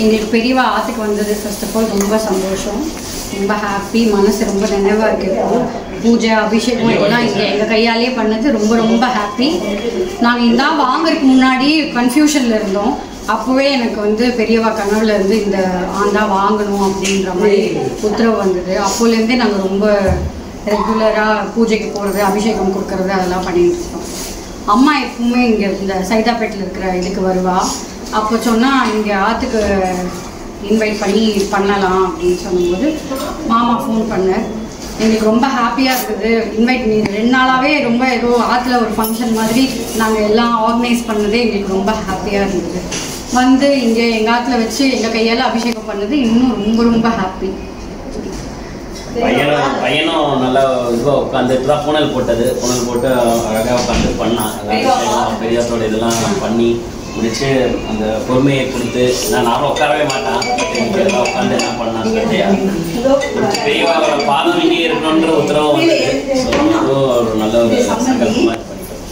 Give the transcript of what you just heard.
எங்களுக்கு பெரியவா ஆற்றுக்கு வந்தது ஃபர்ஸ்ட் ஆஃப் ஆல் ரொம்ப சந்தோஷம், ரொம்ப ஹாப்பி, மனசு ரொம்ப நினைவாக இருக்குது. பூஜை அபிஷேகம் இதெல்லாம் இங்கே எங்கள் கையாலேயே பண்ணது ரொம்ப ரொம்ப ஹாப்பி. நாங்கள் இந்த வாங்குறதுக்கு முன்னாடி கன்ஃபியூஷனில் இருந்தோம். அப்போவே எனக்கு வந்து பெரியவா கனவுல இருந்து இந்த ஆண்டா வாங்கணும் அப்படின்ற மாதிரி உத்தரவு வந்தது. அப்போலேருந்தே நாங்கள் ரொம்ப ரெகுலராக பூஜைக்கு போகிறது, அபிஷேகம் கொடுக்கறது அதெல்லாம் பண்ணிகிட்டு இருக்கோம். அம்மா எப்பவுமே இங்கே இந்த சைதாப்பேட்டில் இருக்கிற இதுக்கு வருவா. அப்போ சொன்னால் இங்கே ஆற்றுக்கு இன்வைட் பண்ணி பண்ணலாம் அப்படின்னு சொல்லும்போது மாமா ஃபோன் பண்ணேன். எங்களுக்கு ரொம்ப ஹாப்பியாக இருக்குது. இன்வைட் பண்ணி 2 நாளாகவே ரொம்ப ஏதோ ஆற்றுல ஒரு ஃபங்க்ஷன் மாதிரி நாங்கள் எல்லாம் ஆர்கனைஸ் பண்ணதே எங்களுக்கு ரொம்ப ஹாப்பியாக இருந்தது. வந்து இங்கே எங்கள் ஆற்றுல வச்சு எங்கள் கையால் அபிஷேகம் பண்ணது இன்னும் ரொம்ப ரொம்ப ஹாப்பி. பையனும் நல்லா இதுவாக உட்காந்து இப்போதான் புனல் போட்டது, புனல் போட்டு அழகாக உட்காந்து பண்ணான். பெரியாத்தோட இதெல்லாம் பண்ணி முடிச்சு அந்த பொறுமையை கொடுத்து நானும் உட்காரவே மாட்டான், எல்லாம் உட்காந்து என்ன பண்ணான்னு பெரியவாவோட பாதம் இங்கே இருக்கணுன்ற உத்தரவு வந்தது. ஸோ அதுவும் ஒரு நல்ல ஒரு சங்கல்பம்.